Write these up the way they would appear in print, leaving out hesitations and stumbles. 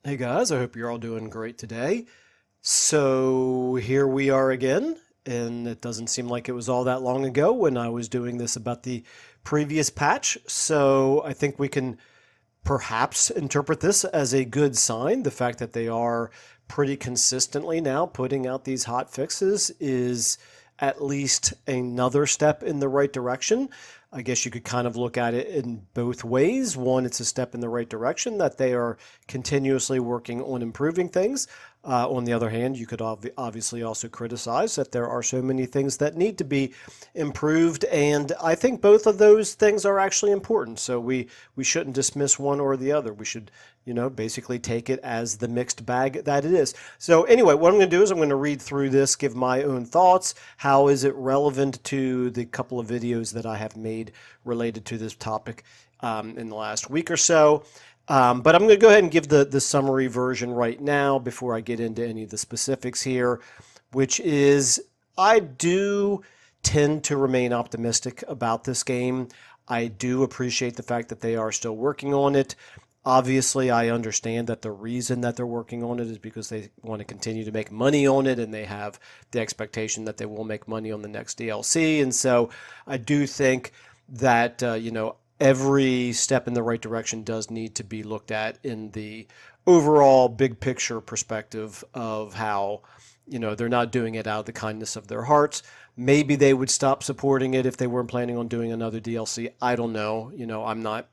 Hey guys, I hope you're all doing great today. So here we are again, and it doesn't seem like it was all that long ago when I was doing this about the previous patch. So I think we can perhaps interpret this as a good sign. The fact that they are pretty consistently now putting out these hot fixes is at least another step in the right direction. I guess you could kind of look at it in both ways. One, it's a step in the right direction that they are continuously working on improving things. On the other hand, you could obviously also criticize that there are so many things that need to be improved, and I think both of those things are actually important. So we shouldn't dismiss one or the other. We should, basically take it as the mixed bag that it is. So anyway, what I'm going to do is I'm going to read through this, give my own thoughts. How is it relevant to the couple of videos that I have made related to this topic in the last week or so? But I'm going to go ahead and give the summary version right now before I get into any of the specifics here, which is I do tend to remain optimistic about this game. I do appreciate the fact that they are still working on it. Obviously, I understand that the reason that they're working on it is because they want to continue to make money on it, and they have the expectation that they will make money on the next DLC. And so I do think that, every step in the right direction does need to be looked at in the overall big picture perspective of how, they're not doing it out of the kindness of their hearts. Maybe they would stop supporting it if they weren't planning on doing another DLC. I don't know. I'm not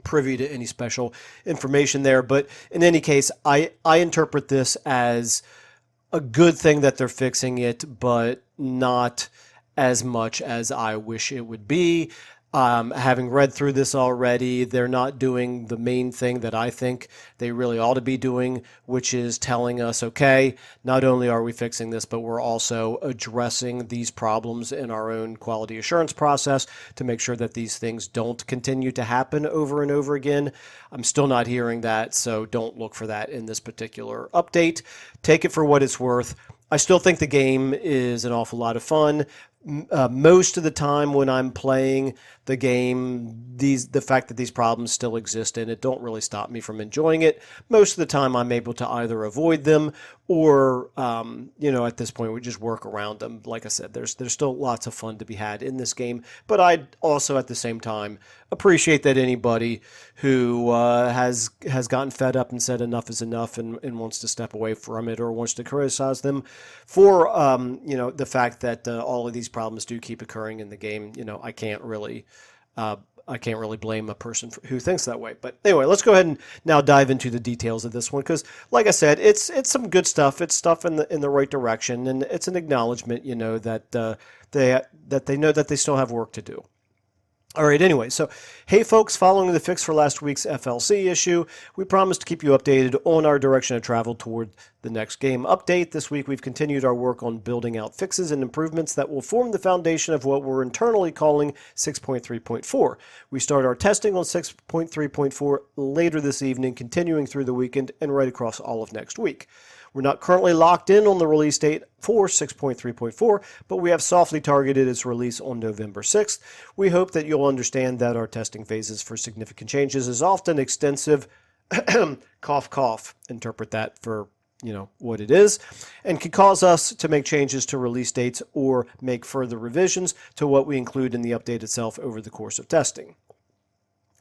privy to any special information there. But in any case, I interpret this as a good thing that they're fixing it, but not as much as I wish it would be. Having read through this already, they're not doing the main thing that I think they really ought to be doing, which is telling us, okay, not only are we fixing this, but we're also addressing these problems in our own quality assurance process to make sure that these things don't continue to happen over and over again. I'm still not hearing that, so don't look for that in this particular update. Take it for what it's worth. I still think the game is an awful lot of fun. Most of the time when I'm playing the game, the fact that these problems still exist in it don't really stop me from enjoying it. Most of the time I'm able to either avoid them or, at this point we just work around them. Like I said, there's still lots of fun to be had in this game, but I also at the same time appreciate that anybody who has gotten fed up and said enough is enough and wants to step away from it or wants to criticize them for the fact that all of these problems do keep occurring in the game. I can't really blame a person who thinks that way. But anyway, let's go ahead and now dive into the details of this one because, like I said, it's some good stuff. It's stuff in the right direction, and it's an acknowledgement, that they know that they still have work to do. All right, anyway, so hey folks, following the fix for last week's FLC issue, we promised to keep you updated on our direction of travel toward the next game update. This week we've continued our work on building out fixes and improvements that will form the foundation of what we're internally calling 6.3.4. We start our testing on 6.3.4 later this evening, continuing through the weekend and right across all of next week. We're not currently locked in on the release date for 6.3.4, but we have softly targeted its release on November 6th. We hope that you'll understand that our testing phases for significant changes is often extensive, cough, cough, interpret that for what it is, and can cause us to make changes to release dates or make further revisions to what we include in the update itself over the course of testing.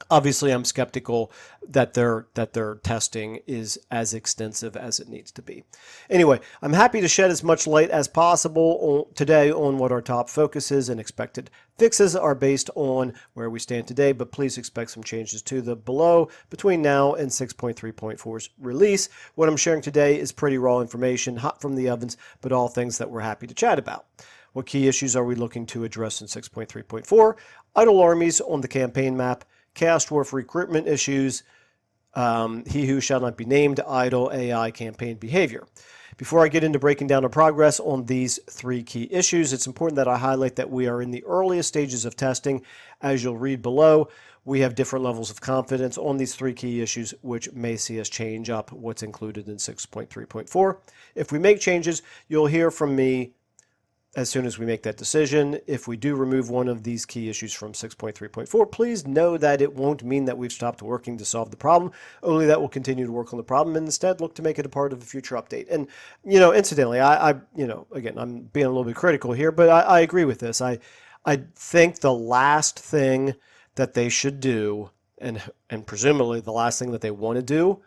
Obviously, I'm skeptical that their testing is as extensive as it needs to be. Anyway, I'm happy to shed as much light as possible today on what our top focuses and expected fixes are based on where we stand today, but please expect some changes to the below between now and 6.3.4's release. What I'm sharing today is pretty raw information, hot from the ovens, but all things that we're happy to chat about. What key issues are we looking to address in 6.3.4? Idle armies on the campaign map, Chaos Dwarf recruitment issues, he who shall not be named, idle AI campaign behavior. Before I get into breaking down our progress on these three key issues, it's important that I highlight that we are in the earliest stages of testing. As you'll read below, we have different levels of confidence on these three key issues, which may see us change up what's included in 6.3.4. If we make changes, you'll hear from me as soon as we make that decision. If we do remove one of these key issues from 6.3.4, please know that it won't mean that we've stopped working to solve the problem, only that we'll continue to work on the problem and instead look to make it a part of a future update. And, incidentally, again, I'm being a little bit critical here, but I agree with this. I think the last thing that they should do, and presumably the last thing that they want to do,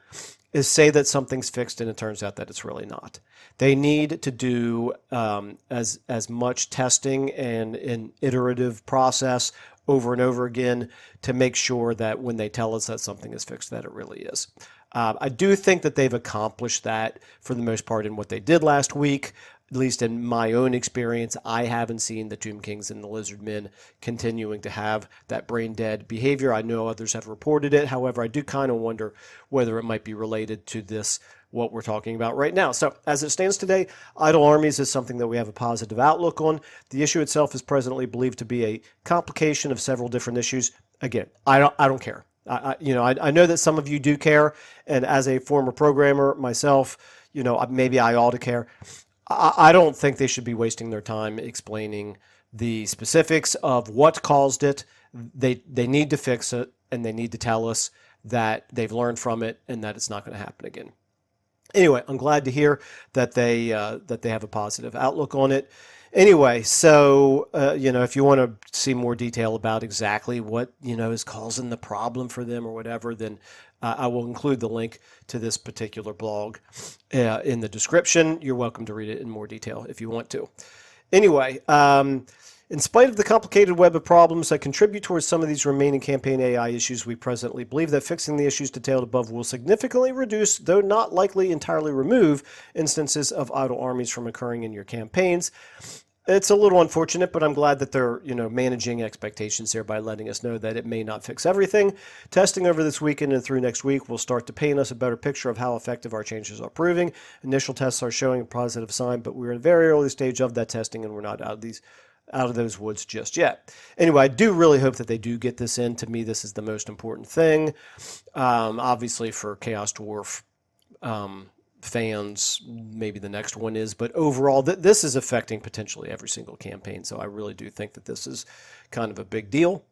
is say that something's fixed and it turns out that it's really not. They need to do as much testing and an iterative process over and over again to make sure that when they tell us that something is fixed, that it really is. I do think that they've accomplished that for the most part in what they did last week. At least in my own experience, I haven't seen the Tomb Kings and the Lizard Men continuing to have that brain dead behavior. I know others have reported it. However, I do kind of wonder whether it might be related to this, what we're talking about right now. So as it stands today, idle armies is something that we have a positive outlook on. The issue itself is presently believed to be a complication of several different issues. Again, I don't care. I know that some of you do care, and as a former programmer myself, maybe I ought to care. I don't think they should be wasting their time explaining the specifics of what caused it. They need to fix it, and they need to tell us that they've learned from it and that it's not going to happen again. Anyway, I'm glad to hear that they have a positive outlook on it. Anyway, so if you want to see more detail about exactly what is causing the problem for them or whatever, then I will include the link to this particular blog in the description. You're welcome to read it in more detail if you want to. Anyway, in spite of the complicated web of problems that contribute towards some of these remaining campaign AI issues, we presently believe that fixing the issues detailed above will significantly reduce, though not likely entirely remove, instances of idle armies from occurring in your campaigns. It's a little unfortunate, but I'm glad that they're, managing expectations here by letting us know that it may not fix everything. Testing over this weekend and through next week will start to paint us a better picture of how effective our changes are proving. Initial tests are showing a positive sign, but we're in a very early stage of that testing, and we're not out of those woods just yet. Anyway, I do really hope that they do get this in. To me, this is the most important thing. Obviously, for Chaos Dwarf fans, maybe the next one is, but overall, this is affecting potentially every single campaign, so I really do think that this is kind of a big deal.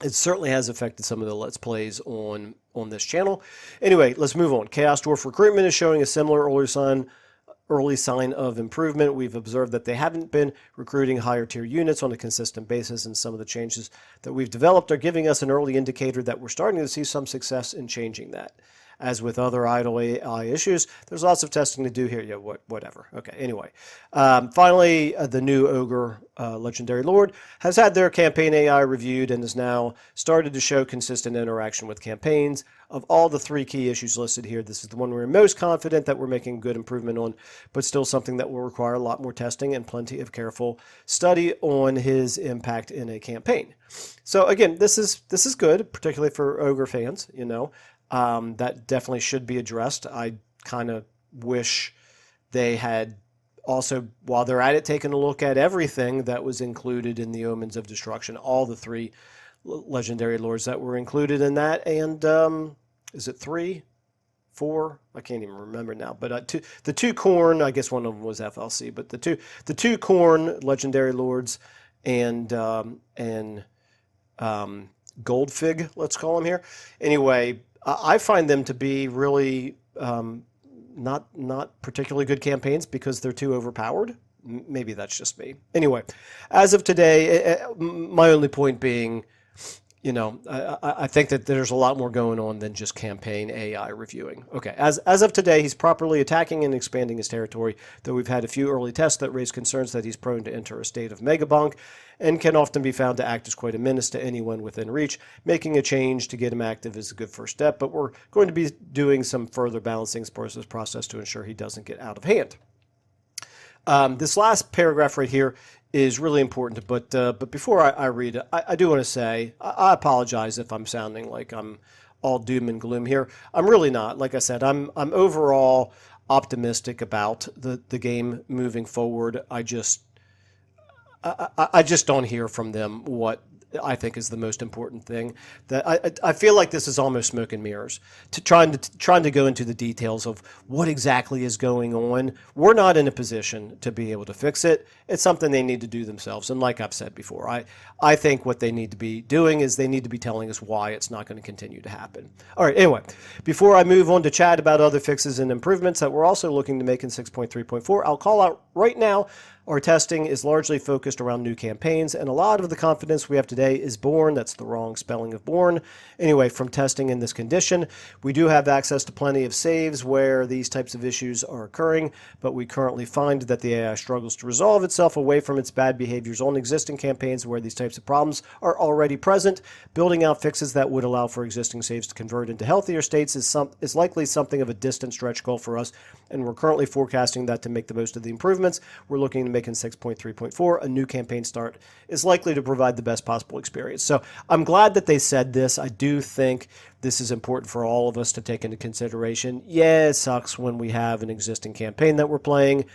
It certainly has affected some of the Let's Plays on this channel. Anyway, let's move on. Chaos Dwarf recruitment is showing a similar early sign of improvement. We've observed that they haven't been recruiting higher tier units on a consistent basis, and some of the changes that we've developed are giving us an early indicator that we're starting to see some success in changing that. As with other idle AI issues, there's lots of testing to do here. Yeah, whatever. Okay, anyway. Finally, the new Ogre Legendary Lord has had their campaign AI reviewed and has now started to show consistent interaction with campaigns. Of all the 3 key issues listed here, this is the one we're most confident that we're making good improvement on, but still something that will require a lot more testing and plenty of careful study on his impact in a campaign. So again, this is good, particularly for Ogre fans, that definitely should be addressed. I kind of wish they had also, while they're at it, taken a look at everything that was included in the Omens of Destruction, all the 3 legendary lords that were included in that, and is it 3, 4? I can't even remember now. But the 2 Khorne, I guess one of them was FLC, but the two Khorne legendary lords and Goldfig, let's call them here. Anyway, I find them to be really not particularly good campaigns because they're too overpowered. Maybe that's just me. Anyway, as of today, my only point being, I think that there's a lot more going on than just campaign AI reviewing. Okay, as of today, he's properly attacking and expanding his territory, though we've had a few early tests that raise concerns that he's prone to enter a state of megabonk and can often be found to act as quite a menace to anyone within reach. Making a change to get him active is a good first step, but we're going to be doing some further balancing as part of this process to ensure he doesn't get out of hand. This last paragraph right here is really important, but before I read it, I do want to say, I apologize if I'm sounding like I'm all doom and gloom here. I'm really not. Like I said, I'm overall optimistic about the game moving forward. I just don't hear from them what I think is the most important thing. That I feel like this is almost smoke and mirrors, trying to go into the details of what exactly is going on. We're not in a position to be able to fix it. It's something they need to do themselves. And like I've said before, I think what they need to be doing is they need to be telling us why it's not going to continue to happen. All right, anyway, before I move on to chat about other fixes and improvements that we're also looking to make in 6.3.4, I'll call out right now our testing is largely focused around new campaigns, and a lot of the confidence we have today is born, that's the wrong spelling of born, anyway, from testing in this condition. We do have access to plenty of saves where these types of issues are occurring, but we currently find that the AI struggles to resolve itself away from its bad behaviors on existing campaigns where these types of problems are already present. Building out fixes that would allow for existing saves to convert into healthier states is likely something of a distant stretch goal for us, and we're currently forecasting that to make the most of the improvements we're looking to make in 6.3.4, a new campaign start is likely to provide the best possible experience. So I'm glad that they said this. I do think this is important for all of us to take into consideration. Yeah, it sucks when we have an existing campaign that we're playing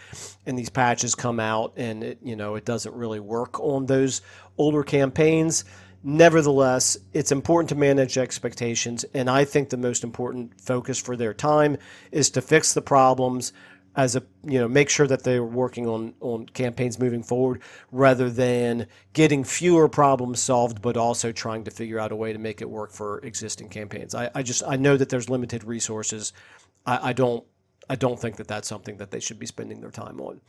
and these patches come out and it doesn't really work on those older campaigns. Nevertheless, it's important to manage expectations, and I think the most important focus for their time is to fix the problems make sure that they're working on campaigns moving forward rather than getting fewer problems solved, but also trying to figure out a way to make it work for existing campaigns. I know that there's limited resources. I don't think that that's something that they should be spending their time on.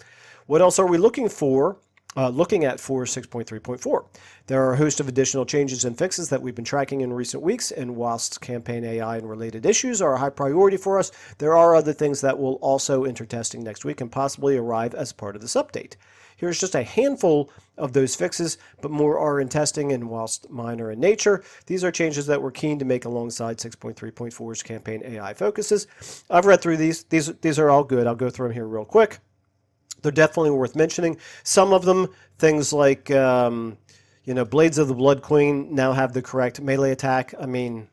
What else are we looking at for 6.3.4. There are a host of additional changes and fixes that we've been tracking in recent weeks, and whilst campaign AI and related issues are a high priority for us, there are other things that will also enter testing next week and possibly arrive as part of this update. Here's just a handful of those fixes, but more are in testing, and whilst minor in nature, these are changes that we're keen to make alongside 6.3.4's campaign AI focuses. I've read through these. These are all good. I'll go through them here real quick. They're definitely worth mentioning. Some of them, things like, Blades of the Blood Queen now have the correct melee attack. I mean,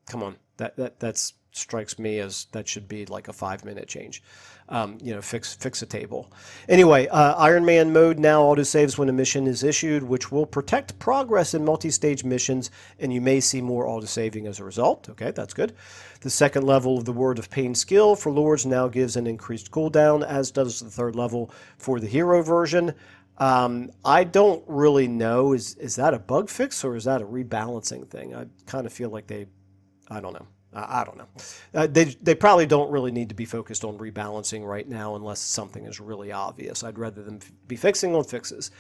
come on. That strikes me as that should be like a 5-minute change. Fix a table. Anyway, Iron Man mode now autosaves when a mission is issued, which will protect progress in multi-stage missions, and you may see more autosaving as a result. Okay, that's good. The second level of the Word of Pain skill for Lords now gives an increased cooldown, as does the third level for the hero version. I don't really know, is that a bug fix or is that a rebalancing thing? I kind of feel like I don't know. I don't know. They probably don't really need to be focused on rebalancing right now unless something is really obvious. I'd rather them be focusing on fixes.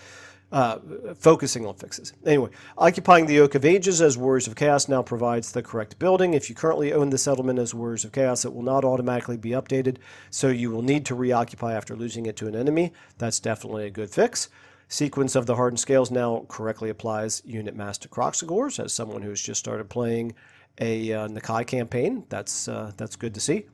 Anyway, occupying the Oak of Ages as Warriors of Chaos now provides the correct building. If you currently own the settlement as Warriors of Chaos, it will not automatically be updated, so you will need to reoccupy after losing it to an enemy. That's definitely a good fix. Sequence of the Hardened Scales now correctly applies Unit Master Croxagores. As someone who's just started playing a Nakai campaign, that's good to see.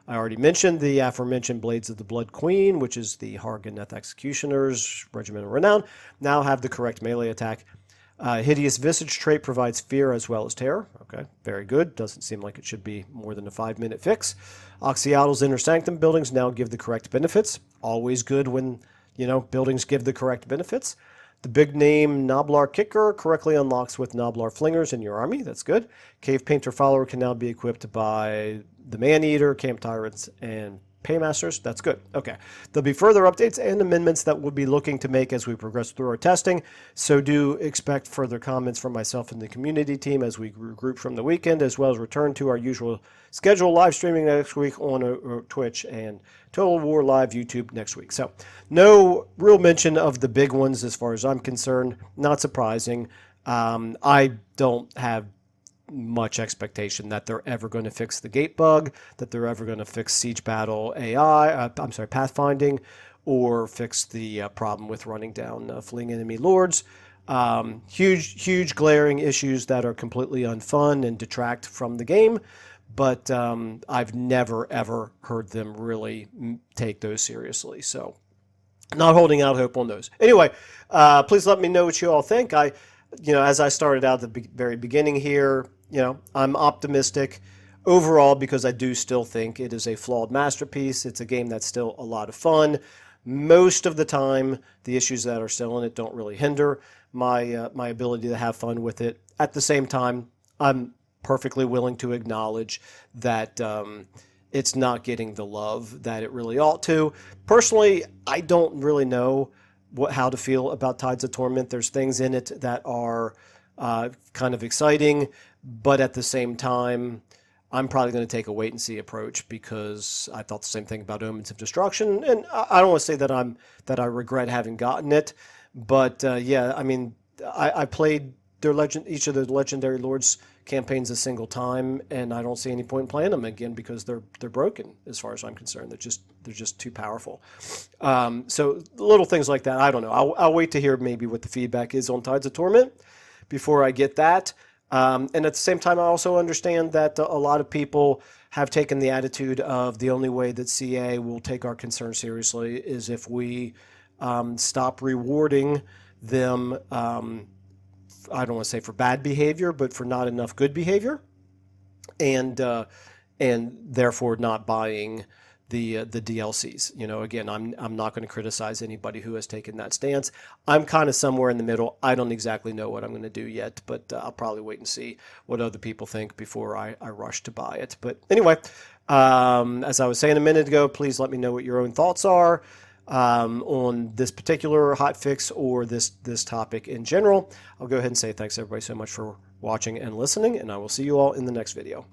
I already mentioned the aforementioned Blades of the Blood Queen, which is the Harganeth Executioners Regiment of Renown, now have the correct melee attack. Hideous Visage trait provides fear as well as terror. Okay, very good. Doesn't seem like it should be more than a 5-minute fix. Oxyatel's Inner Sanctum buildings now give the correct benefits. Always good when, buildings give the correct benefits. The big name Noblar Kicker correctly unlocks with Noblar Flingers in your army. That's good. Cave Painter Follower can now be equipped by the Man-Eater, Camp Tyrants, and Paymasters. That's good. Okay. There'll be further updates and amendments that we'll be looking to make as we progress through our testing, so do expect further comments from myself and the community team as we regroup from the weekend, as well as return to our usual schedule live streaming next week on Twitch and Total War Live YouTube next week. So no real mention of the big ones as far as I'm concerned. Not surprising. I don't have much expectation that they're ever going to fix the gate bug, that they're ever going to fix Siege Battle AI, pathfinding, or fix the problem with running down fleeing enemy lords. Huge glaring issues that are completely unfun and detract from the game, but I've never ever heard them really take those seriously. So not holding out hope on those. Anyway, please let me know what you all think. As I started out at the very beginning here, I'm optimistic overall because I do still think it is a flawed masterpiece. It's a game that's still a lot of fun. Most of the time, the issues that are still in it don't really hinder. my ability to have fun with it. At the same time, I'm perfectly willing to acknowledge that it's not getting the love that it really ought to. Personally, I don't really know how to feel about Tides of Torment. There's things in it that are kind of exciting, but at the same time, I'm probably going to take a wait and see approach because I thought the same thing about Omens of Destruction, and I don't want to say that I regret having gotten it, but yeah, I mean, I played each of the Legendary Lords campaigns a single time, and I don't see any point in playing them again because they're broken as far as I'm concerned. They're just too powerful. So little things like that, I don't know. I'll wait to hear maybe what the feedback is on Tides of Torment before I get that. And at the same time, I also understand that a lot of people have taken the attitude of the only way that CA will take our concern seriously is if we stop rewarding them. I don't want to say for bad behavior, but for not enough good behavior, and therefore not buying the DLCs. You know, again, I'm not going to criticize anybody who has taken that stance. I'm kind of somewhere in the middle. I don't exactly know what I'm going to do yet, but I'll probably wait and see what other people think before I rush to buy it. But anyway, as I was saying a minute ago, please let me know what your own thoughts are on this particular hotfix or this topic in general. I'll go ahead and say thanks everybody so much for watching and listening, and I will see you all in the next video.